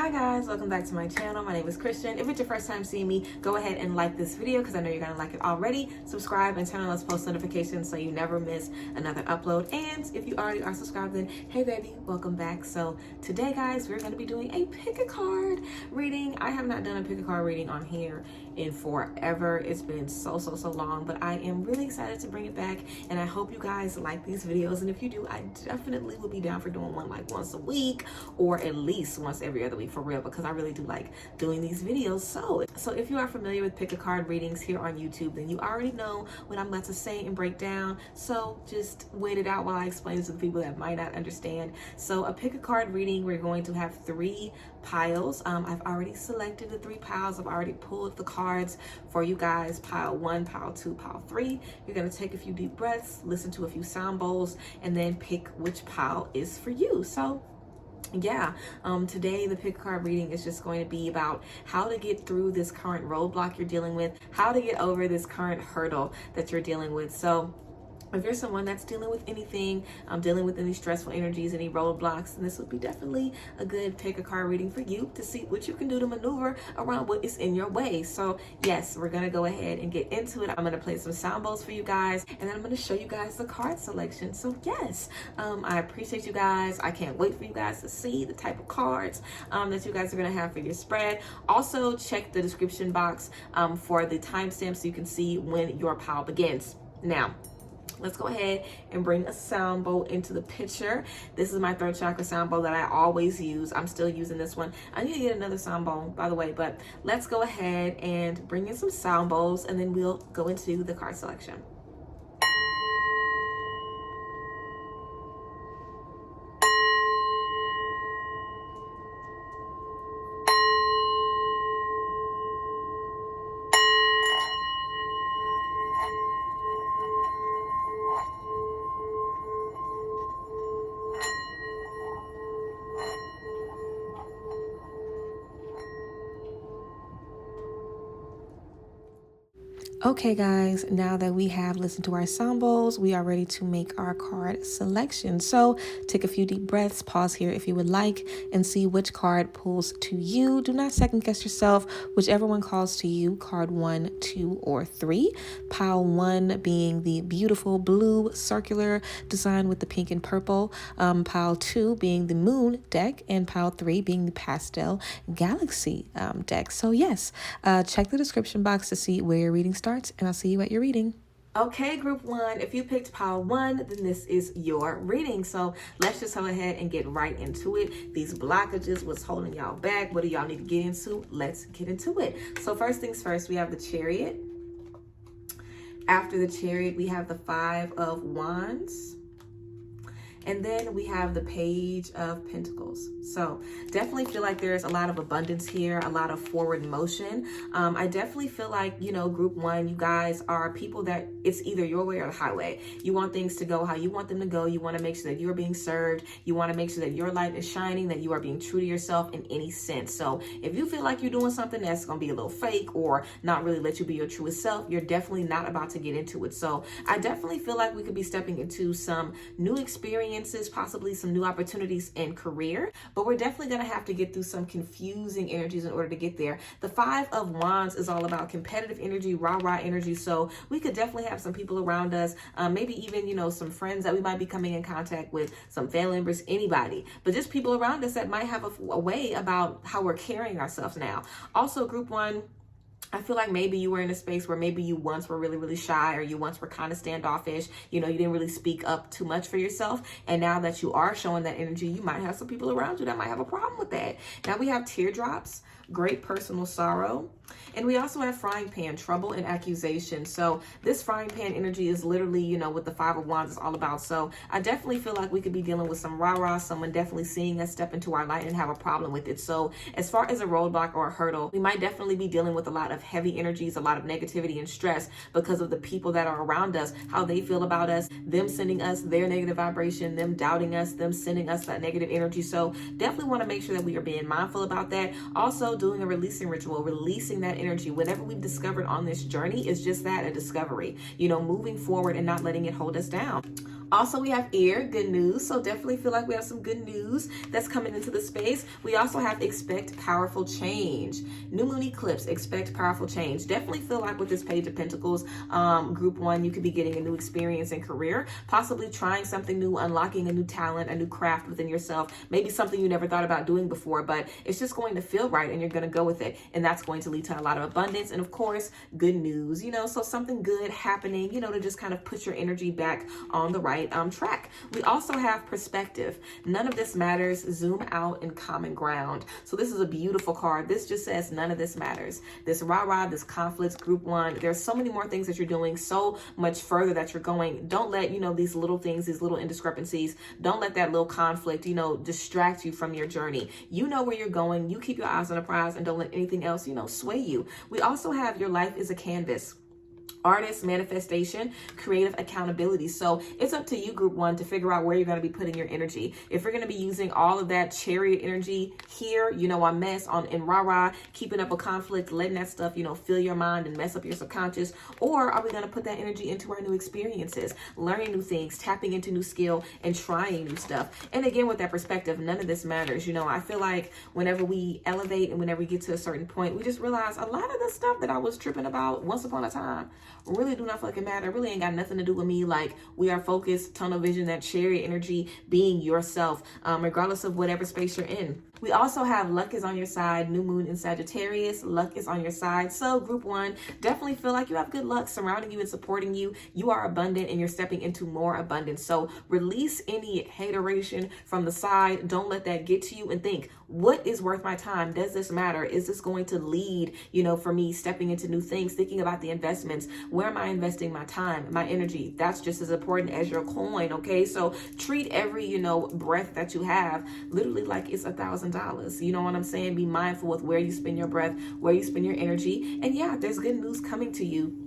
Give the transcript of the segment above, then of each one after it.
Hi guys, welcome back to my channel. My name is Christian. If it's your first time seeing me, go ahead and like this video because I know you're gonna like it already. Subscribe and turn on those post notifications so you never miss another upload. And if you already are subscribed, then hey baby, welcome back. So today guys, we're gonna be doing a pick a card reading. I have not done a pick a card reading on here in forever. It's been so long, but I am really excited to bring it back, and I hope you guys like these videos. And if you do, I definitely will be down for doing one like once a week or at least once every other week, for real, because I really do like doing these videos. So if you are familiar with pick a card readings here on YouTube, then you already know what I'm about to say and break down. So just wait it out while I explain this to the people that might not understand. So a pick a card reading, we're going to have 3 piles. I've already selected the 3 piles. I've already pulled the cards for you guys. Pile 1, pile 2, pile 3. You're going to take a few deep breaths, listen to a few sound bowls, and then pick which pile is for you. So yeah, today the pick a card reading is just going to be about how to get through this current roadblock you're dealing with, how to get over this current hurdle that you're dealing with. So if you're someone that's dealing with anything, dealing with any stressful energies, any roadblocks, then this would be definitely a good pick a card reading for you to see what you can do to maneuver around what is in your way. So yes, we're going to go ahead and get into it. I'm going to play some sound bowls for you guys, and then I'm going to show you guys the card selection. So yes, I appreciate you guys. I can't wait for you guys to see the type of cards that you guys are going to have for your spread. Also, check the description box for the timestamp so you can see when your pile begins. Now, let's go ahead and bring a sound bowl into the picture. This is my 3rd chakra sound bowl that I always use. I'm still using this one. I need to get another sound bowl, by the way, but let's go ahead and bring in some sound bowls, and then we'll go into the card selection. Okay guys, now that we have listened to our sound bowls, we are ready to make our card selection. So take a few deep breaths, pause here if you would like, and see which card pulls to you. Do not second guess yourself. Whichever one calls to you, card 1, 2, or 3. Pile 1 being the beautiful blue circular design with the pink and purple. Pile 2 being the moon deck, and pile 3 being the pastel galaxy deck. So yes, check the description box to see where your reading starts, and I'll see you at your reading. Okay, group 1, if you picked pile 1, then this is your reading. So let's just go ahead and get right into it. These blockages, what's holding y'all back? What do y'all need to get into? Let's get into it. So first things first, we have the Chariot. After the Chariot, we have the 5 of Wands. And then we have the Page of Pentacles. So definitely feel like there's a lot of abundance here, a lot of forward motion. I definitely feel like, you know, group 1, you guys are people that it's either your way or the highway. You want things to go how you want them to go. You want to make sure that you're being served. You want to make sure that your light is shining, that you are being true to yourself in any sense. So if you feel like you're doing something that's going to be a little fake or not really let you be your truest self, you're definitely not about to get into it. So I definitely feel like we could be stepping into some new experiences, possibly some new opportunities in career, but we're definitely going to have to get through some confusing energies in order to get there. The 5 of Wands is all about competitive energy, rah-rah energy. So we could definitely have some people around us, maybe even, you know, some friends that we might be coming in contact with, some family members, anybody, but just people around us that might have a way about how we're carrying ourselves now. Also, group 1, I feel like maybe you were in a space where maybe you once were really shy, or you once were kind of standoffish. You know, you didn't really speak up too much for yourself. And now that you are showing that energy, you might have some people around you that might have a problem with that. Now we have teardrops, great personal sorrow. And we also have frying pan, trouble and accusation. So this frying pan energy is literally, you know, what the 5 of Wands is all about. So I definitely feel like we could be dealing with some rah-rah, someone definitely seeing us step into our light and have a problem with it. So as far as a roadblock or a hurdle, we might definitely be dealing with a lot of heavy energies, a lot of negativity and stress because of the people that are around us, how they feel about us, them sending us their negative vibration, them doubting us, them sending us that negative energy. So definitely want to make sure that we are being mindful about that. Also doing a releasing ritual, releasing that energy. Whatever we've discovered on this journey is just that, a discovery, you know, moving forward and not letting it hold us down. Also, we have air, good news. So definitely feel like we have some good news that's coming into the space. We also have expect powerful change. New moon eclipse, expect powerful change. Definitely feel like with this Page of Pentacles, group 1, you could be getting a new experience in career, possibly trying something new, unlocking a new talent, a new craft within yourself, maybe something you never thought about doing before, but it's just going to feel right and you're going to go with it. And that's going to lead to a lot of abundance. And of course, good news, so something good happening, to just kind of put your energy back on the right track. We also have perspective. None of this matters. Zoom out in common ground. So this is a beautiful card. This just says none of this matters. This rah-rah, this conflicts, group 1. There's so many more things that you're doing, so much further that you're going. Don't let, these little things, these little indiscrepancies, don't let that little conflict, distract you from your journey. You know where you're going. You keep your eyes on the prize and don't let anything else, sway you. We also have your life is a canvas. Artist, manifestation, creative accountability. So it's up to you, group 1, to figure out where you're going to be putting your energy. If you're going to be using all of that chariot energy here, on mess, in rah-rah, keeping up a conflict, letting that stuff, fill your mind and mess up your subconscious, or are we going to put that energy into our new experiences, learning new things, tapping into new skill, and trying new stuff? And again, with that perspective, none of this matters. I feel like whenever we elevate and whenever we get to a certain point, we just realize a lot of the stuff that I was tripping about once upon a time really do not fucking matter. Really ain't got nothing to do with me. Like, we are focused, tunnel vision, that chariot energy, being yourself, regardless of whatever space you're in. We also have luck is on your side, new moon in Sagittarius, luck is on your side. So group 1, definitely feel like you have good luck surrounding you and supporting you. You are abundant and you're stepping into more abundance. So release any hateration from the side. Don't let that get to you, and think, what is worth my time? Does this matter? Is this going to lead, for me stepping into new things, thinking about the investments? Where am I investing my time, my energy? That's just as important as your coin, okay? So treat every, breath that you have literally like it's $1,000. You know what I'm saying? Be mindful with where you spend your breath, where you spend your energy. And yeah, there's good news coming to you.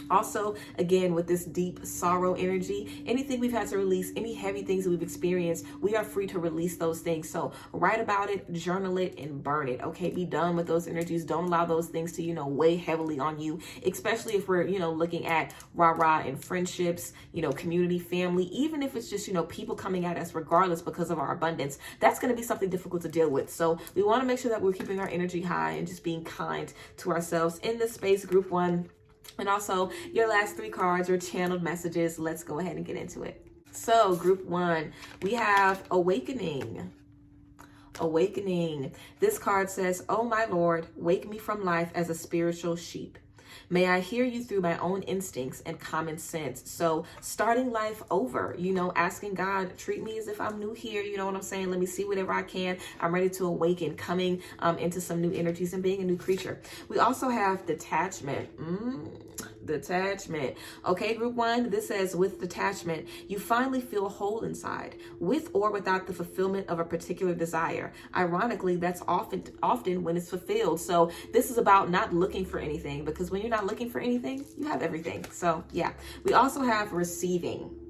Also, again, with this deep sorrow energy, anything we've had to release, any heavy things that we've experienced, we are free to release those things. So write about it, journal it, and burn it. Okay, be done with those energies. Don't allow those things to, weigh heavily on you, especially if we're, looking at rah-rah and friendships, community, family, even if it's just, people coming at us regardless because of our abundance. That's going to be something difficult to deal with. So we want to make sure that we're keeping our energy high and just being kind to ourselves in this space, group 1. And also, your last 3 cards are channeled messages. Let's go ahead and get into it. So, group 1, we have awakening. Awakening. This card says, "Oh my Lord, wake me from life as a spiritual sheep. May I hear you through my own instincts and common sense." So starting life over, asking God, treat me as if I'm new here. You know what I'm saying? Let me see whatever I can. I'm ready to awaken, coming into some new energies and being a new creature. We also have detachment. Detachment. Okay, group 1, this says, with detachment, you finally feel whole inside, with or without the fulfillment of a particular desire. Ironically, that's often when it's fulfilled. So this is about not looking for anything, because when you're not looking for anything, you have everything. So yeah, we also have receiving.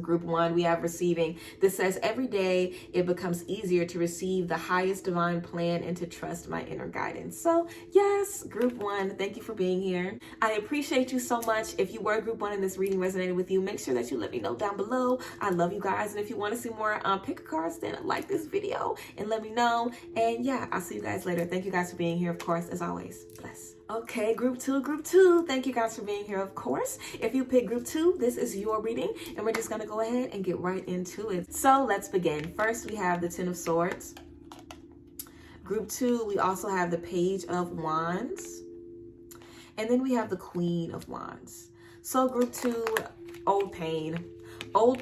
Group 1, we have receiving. This says, every day it becomes easier to receive the highest divine plan and to trust my inner guidance. So yes, group 1, thank you for being here. I appreciate you so much. If you were group 1 and this reading resonated with you, make sure that you let me know down below. I love you guys. And if you want to see more picker cards, then like this video and let me know. And yeah, I'll see you guys later. Thank you guys for being here, of course, as always. Bless. Okay, group 2, thank you guys for being here, of course. If you pick group 2, this is your reading, and we're just gonna go ahead and get right into it. So let's begin. First, we have the 10 of Swords. Group 2, we also have the Page of Wands, and then we have the Queen of Wands. So group 2, old pain, old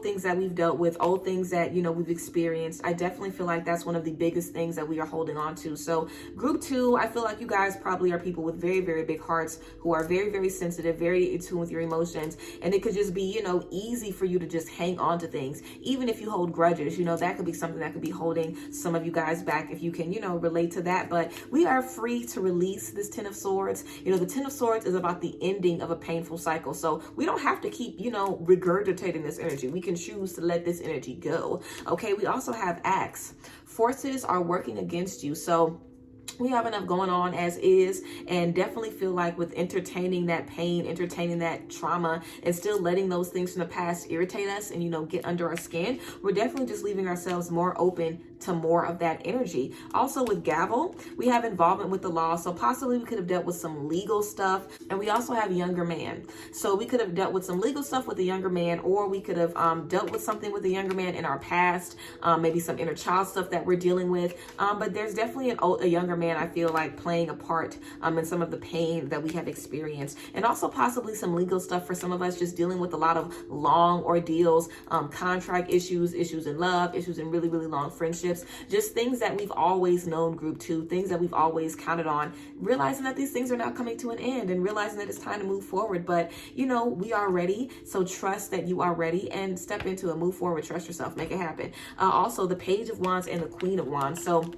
things that we've dealt with, old things that, we've experienced. I definitely feel like that's one of the biggest things that we are holding on to. So group 2, I feel like you guys probably are people with very, very big hearts who are very, very sensitive, very in tune with your emotions. And it could just be, easy for you to just hang on to things. Even if you hold grudges, that could be something that could be holding some of you guys back, if you can, relate to that. But we are free to release this 10 of Swords. The 10 of Swords is about the ending of a painful cycle. So we don't have to keep, regurgitating this energy. We can choose to let this energy go. Okay, we also have Axe. Forces are working against you. So we have enough going on as is, and definitely feel like with entertaining that pain, entertaining that trauma, and still letting those things from the past irritate us and, you know, get under our skin, we're definitely just leaving ourselves more open to more of that energy. Also with gavel, we have involvement with the law, so possibly we could have dealt with some legal stuff. And we also have younger man, so we could have dealt with some legal stuff with the younger man, or we could have dealt with something with the younger man in our past, maybe some inner child stuff that we're dealing with, but there's definitely a younger man, I feel like, playing a part in some of the pain that we have experienced, and also possibly some legal stuff for some of us, just dealing with a lot of long ordeals, contract issues, issues in love, issues in really, really long friendships, just things that we've always known, group 2, things that we've always counted on, realizing that these things are now coming to an end and realizing that it's time to move forward. But, you know, we are ready. So trust that you are ready and step into it, move forward, trust yourself, make it happen. Also, the Page of Wands and the Queen of Wands. So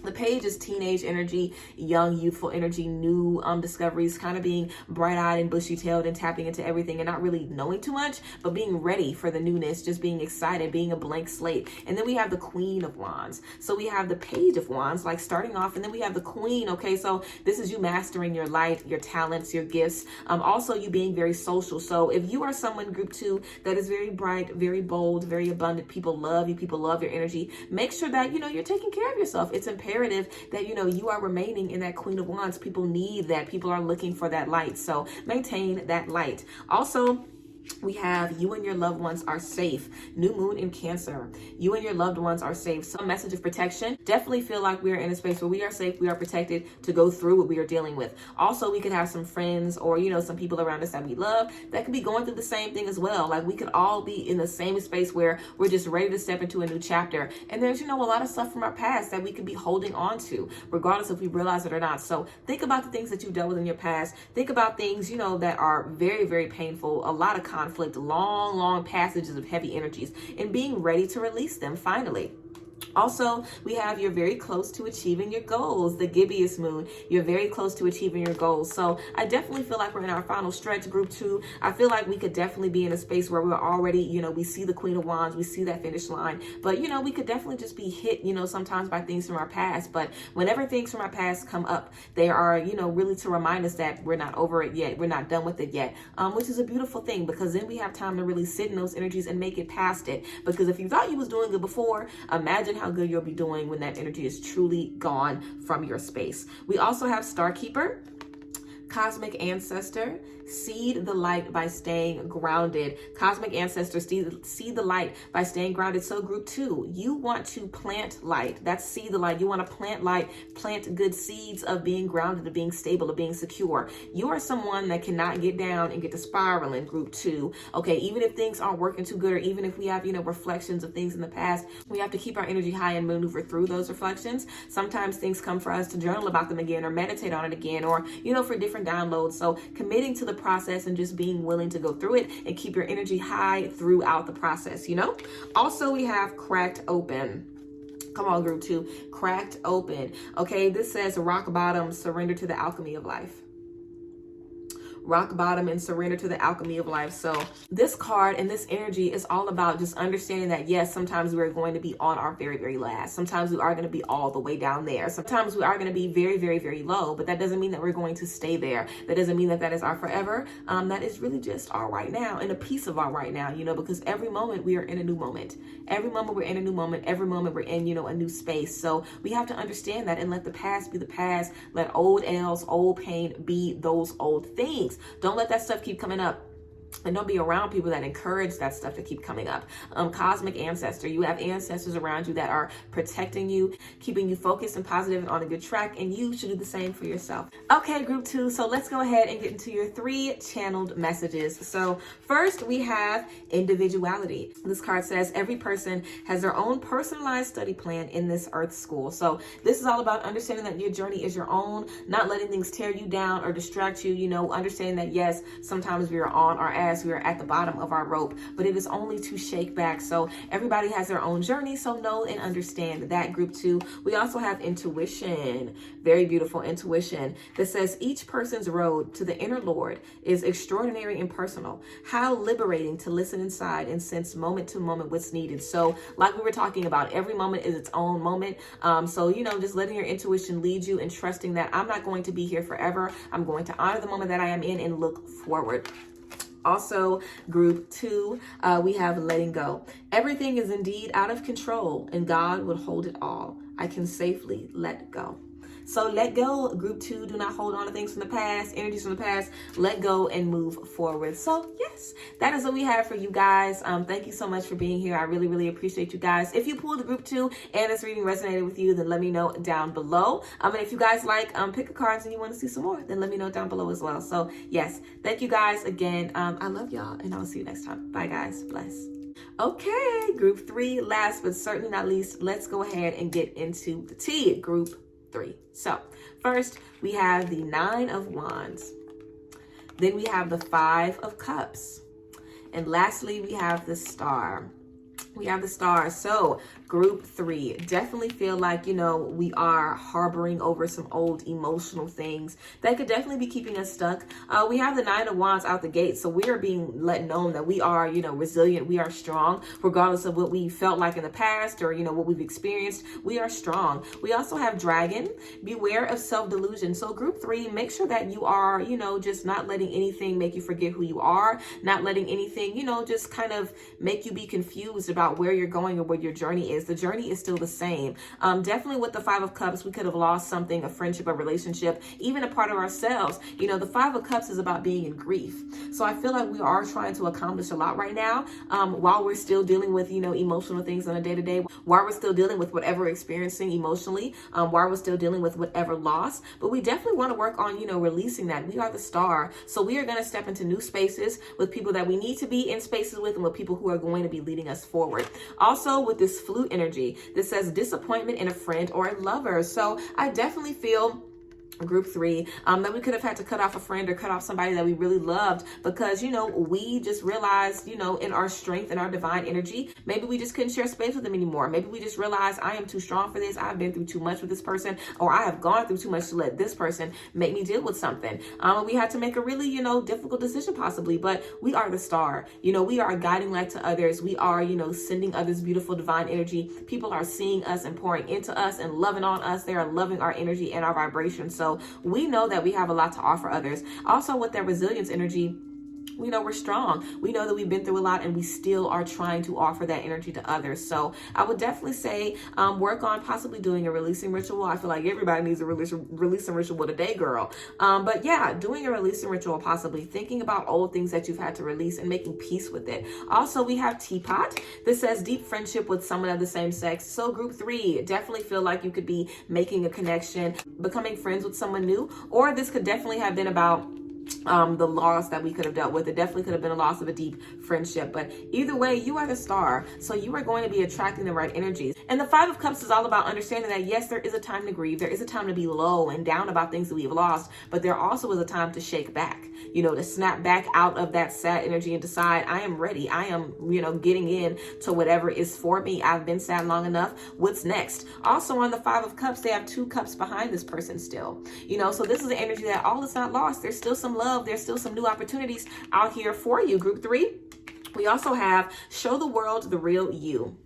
the Page is teenage energy, young, youthful energy, new discoveries, kind of being bright-eyed and bushy-tailed and tapping into everything and not really knowing too much, but being ready for the newness, just being excited, being a blank slate. And then we have the Queen of Wands. So we have the Page of Wands, like starting off, and then we have the Queen, okay? So this is you mastering your light, your talents, your gifts, also you being very social. So if you are someone, group 2, that is very bright, very bold, very abundant, people love you, people love your energy, make sure that, you know, you're taking care of yourself. It's imperative that, you know, you are remaining in that Queen of Wands. People need that. People are looking for that light. So maintain that light. Also, we have you and your loved ones are safe. New moon in Cancer. You and your loved ones are safe. Some message of protection. Definitely feel like we are in a space where we are safe, we are protected to go through what we are dealing with. Also, we could have some friends or, you know, some people around us that we love that could be going through the same thing as well. Like we could all be in the same space where we're just ready to step into a new chapter. And there's, you know, a lot of stuff from our past that we could be holding on to, regardless if we realize it or not. So think about the things that you've dealt with in your past. Think about things, you know, that are very, very painful, a lot of conflict, long passages of heavy energies, and being ready to release them finally. Also, we have you're very close to achieving your goals, the gibbous moon. You're very close to achieving your goals. So I definitely feel like we're in our final stretch, group 2. I feel like we could definitely be in a space where we're already, you know, we see the Queen of Wands, we see that finish line, but, you know, we could definitely just be hit, you know, sometimes by things from our past. But whenever things from our past come up, they are, you know, really to remind us that we're not over it yet, we're not done with it yet, which is a beautiful thing, because then we have time to really sit in those energies and make it past it. Because if you thought you was doing good before, imagine how good you'll be doing when that energy is truly gone from your space. We also have Star Keeper, Cosmic Ancestor, seed the light by staying grounded. Cosmic Ancestor, see the light by staying grounded. So group 2, you want to plant light. That's see the light. You want to plant light, plant good seeds of being grounded, of being stable, of being secure. You are someone that cannot get down and get to spiraling, group 2. Okay, even if things aren't working too good, or even if we have, you know, reflections of things in the past, we have to keep our energy high and maneuver through those reflections. Sometimes things come for us to journal about them again, or meditate on it again, or, you know, for different downloads. So committing to the process and just being willing to go through it and keep your energy high throughout the process, you know? Also, we have Cracked Open. Come on, group 2, Cracked Open. Okay, this says rock bottom, surrender to the alchemy of life. Rock bottom and surrender to the alchemy of life. So this card and this energy is all about just understanding that, yes, sometimes we're going to be on our very, very last. Sometimes we are going to be all the way down there. Sometimes we are going to be very, very, very low, but that doesn't mean that we're going to stay there. That doesn't mean that that is our forever. That is really just our right now and a piece of our right now, you know, because every moment we are in a new moment. Every moment we're in a new moment. Every moment we're in, you know, a new space. So we have to understand that and let the past be the past. Let old ails, old pain be those old things. Don't let that stuff keep coming up. And don't be around people that encourage that stuff to keep coming up. Cosmic Ancestor, you have ancestors around you that are protecting you, keeping you focused and positive and on a good track, and you should do the same for yourself. Okay, group 2, so let's go ahead and get into your 3 channeled messages. So first we have individuality. This card says every person has their own personalized study plan in this earth school. So this is all about understanding that your journey is your own, not letting things tear you down or distract you, you know, understanding that yes, sometimes we are on our past, we are at the bottom of our rope, but it is only to shake back. So everybody has their own journey. So know and understand that. Group 2, we also have intuition. Very beautiful intuition that says each person's road to the inner Lord is extraordinary and personal. How liberating to listen inside and sense moment to moment what's needed. So like we were talking about, every moment is its own moment. So, just letting your intuition lead you and trusting that I'm not going to be here forever. I'm going to honor the moment that I am in and look forward. Also, group 2, we have letting go. Everything is indeed out of control and God will hold it all. I can safely let go. So let go, group 2. Do not hold on to things from the past, energies from the past. Let go and move forward. So yes, that is what we have for you guys. Thank you so much for being here. I really, really appreciate you guys. If you pulled group 2 and this reading resonated with you, then let me know down below. And if you guys like pick a cards and you want to see some more, then let me know down below as well. So yes, thank you guys again. I love y'all and I'll see you next time. Bye guys. Bless. Okay, group 3, last but certainly not least, let's go ahead and get into the tea. Group 3. So first we have the 9 of Wands. Then we have the 5 of Cups. And lastly, we have the Star. So group 3, definitely feel like, we are harboring over some old emotional things that could definitely be keeping us stuck. We have the 9 of Wands out the gate. So we are being let known that we are, resilient. We are strong, regardless of what we felt like in the past or, what we've experienced. We are strong. We also have Dragon. Beware of self-delusion. So group 3, make sure that you are, just not letting anything make you forget who you are, not letting anything, just kind of make you be confused about where you're going or where your journey is. The journey is still the same. Definitely with the 5 of Cups, we could have lost something, a friendship, a relationship, even a part of ourselves. The 5 of Cups is about being in grief. So I feel like we are trying to accomplish a lot right now, while we're still dealing with, emotional things on a day-to-day, while we're still dealing with whatever we're experiencing emotionally, while we're still dealing with whatever loss. But we definitely want to work on, releasing that. We are the Star. So we are going to step into new spaces with people that we need to be in spaces with and with people who are going to be leading us forward. Also with this flute energy that says disappointment in a friend or a lover. So I definitely feel, group 3, that we could have had to cut off a friend or cut off somebody that we really loved because, we just realized, in our strength and our divine energy, maybe we just couldn't share space with them anymore. Maybe we just realized I am too strong for this. I've been through too much with this person, or I have gone through too much to let this person make me deal with something. We had to make a really, difficult decision possibly, but we are the Star. We are a guiding light to others. We are, sending others beautiful divine energy. People are seeing us and pouring into us and loving on us. They are loving our energy and our vibration. So we know that we have a lot to offer others. Also with that resilience energy, we know we're strong. We know that we've been through a lot and we still are trying to offer that energy to others. So I would definitely say work on possibly doing a releasing ritual. I feel like everybody needs a releasing ritual today, girl. But yeah, doing a releasing ritual, possibly thinking about old things that you've had to release and making peace with it. Also, we have Teapot that says deep friendship with someone of the same sex. So group 3, definitely feel like you could be making a connection, becoming friends with someone new, or this could definitely have been about the loss that we could have dealt with. It definitely could have been a loss of a deep friendship, but either way, you are the Star. So you are going to be attracting the right energies. And the 5 of Cups is all about understanding that yes, there is a time to grieve. There is a time to be low and down about things that we have lost, but there also is a time to shake back, to snap back out of that sad energy and decide I am ready. I am, getting in to whatever is for me. I've been sad long enough. What's next? Also on the 5 of Cups, they have 2 cups behind this person still, so this is the energy that all is not lost. There's still some love. There's still some new opportunities out here for you. Group 3, we also have show the world the real you.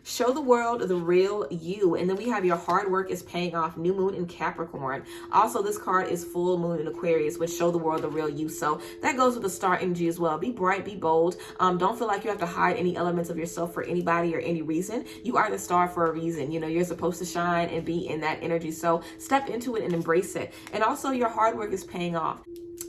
Show the world the real you. And then we have your hard work is paying off. New moon in Capricorn. Also, this card is full moon in Aquarius, which show the world the real you. So that goes with the Star energy as well. Be bright, be bold. Don't feel like you have to hide any elements of yourself for anybody or any reason. You are the Star for a reason. You're supposed to shine and be in that energy. So step into it and embrace it. And also your hard work is paying off.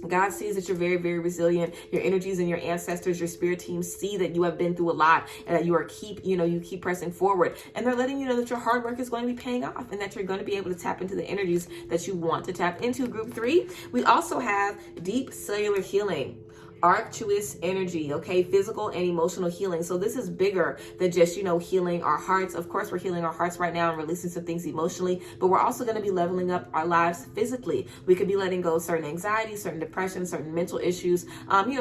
God sees that you're very, very resilient. Your energies and your ancestors, your spirit team see that you have been through a lot and that you keep pressing forward. And they're letting you know that your hard work is going to be paying off and that you're going to be able to tap into the energies that you want to tap into. Group 3, we also have deep cellular healing. arcuous energy, okay, physical and emotional healing. So this is bigger than just, healing our hearts. Of course, we're healing our hearts right now and releasing some things emotionally, but we're also going to be leveling up our lives physically. We could be letting go of certain anxiety, certain depression, certain mental issues,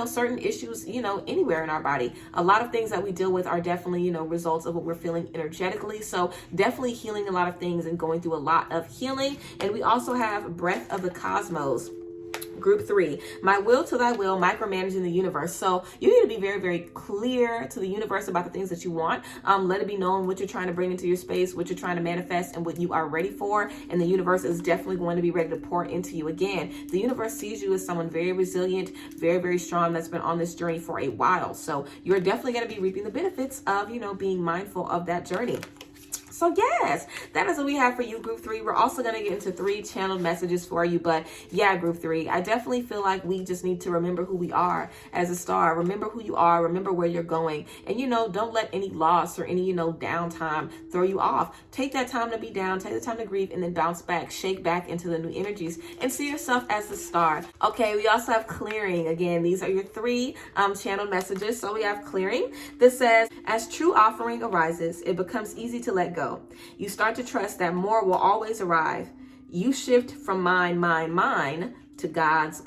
certain issues, anywhere in our body. A lot of things that we deal with are definitely, results of what we're feeling energetically. So definitely healing a lot of things and going through a lot of healing. And we also have breath of the cosmos. Group 3, my will to thy will, micromanaging the universe. So you need to be very, very clear to the universe about the things that you want. Let it be known what you're trying to bring into your space, what you're trying to manifest, and what you are ready for. And the universe is definitely going to be ready to pour into you. Again, the universe sees you as someone very resilient, very, very strong, that's been on this journey for a while. So you're definitely going to be reaping the benefits of, being mindful of that journey. So yes, that is what we have for you, Group 3. We're also going to get into 3 channeled messages for you. But yeah, Group 3, I definitely feel like we just need to remember who we are as a star. Remember who you are. Remember where you're going. And, don't let any loss or any, downtime throw you off. Take that time to be down. Take the time to grieve and then bounce back. Shake back into the new energies and see yourself as the star. Okay, we also have clearing. Again, these are your 3 channeled messages. So we have clearing. This says, as true offering arises, it becomes easy to let go. You start to trust that more will always arrive. You shift from mine to God's.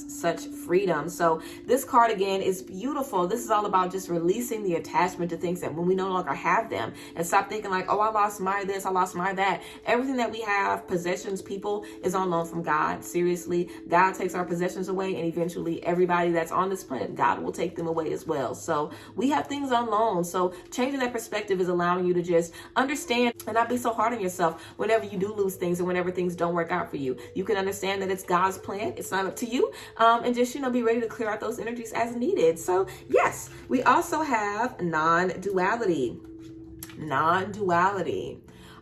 Such freedom. So this card again is beautiful. This is all about just releasing the attachment to things that when we no longer have them, and stop thinking like, oh, I lost my this, I lost my that. Everything that we have, possessions, people, is on loan from God. Seriously, God takes our possessions away, and eventually everybody that's on this planet, God will take them away as well. So we have things on loan. So changing that perspective is allowing you to just understand and not be so hard on yourself whenever you do lose things and whenever things don't work out for you. You can understand that it's God's plan. It's not up to you. And just, be ready to clear out those energies as needed. So yes, we also have non-duality.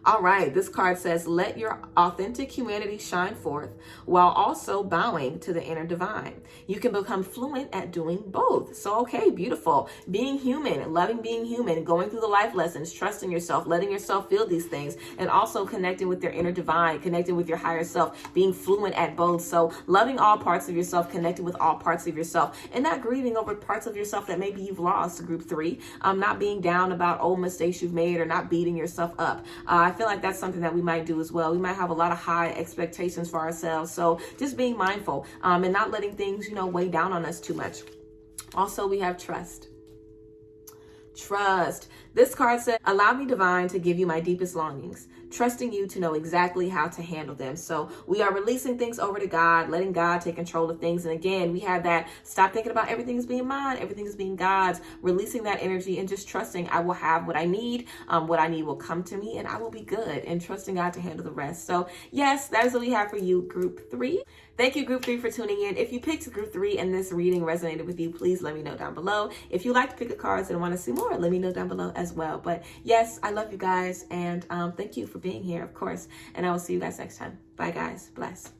All right, this card says, let your authentic humanity shine forth while also bowing to the inner divine. You can become fluent at doing both. So, okay, beautiful. Being human, loving being human, going through the life lessons, trusting yourself, letting yourself feel these things, and also connecting with your inner divine, connecting with your higher self, being fluent at both. So loving all parts of yourself, connecting with all parts of yourself, and not grieving over parts of yourself that maybe you've lost, Group 3. Not being down about old mistakes you've made or not beating yourself up. I feel like that's something that we might do as well. We might have a lot of high expectations for ourselves. So just being mindful and not letting things, weigh down on us too much. Also, we have trust. This card said, allow me, divine, to give you my deepest longings, trusting you to know exactly how to handle them. So we are releasing things over to God, letting God take control of things. And again, we have that stop thinking about everything is being mine, everything is being God's, releasing that energy and just trusting I will have what I need. What I need will come to me and I will be good, and trusting God to handle the rest. So yes, that is what we have for you, Group 3. Thank you, Group 3, for tuning in. If you picked Group 3 and this reading resonated with you, please let me know down below. If you like to pick the cards and want to see more, let me know down below as well. But yes, I love you guys, and thank you for being here, of course. And I will see you guys next time. Bye, guys. Bless.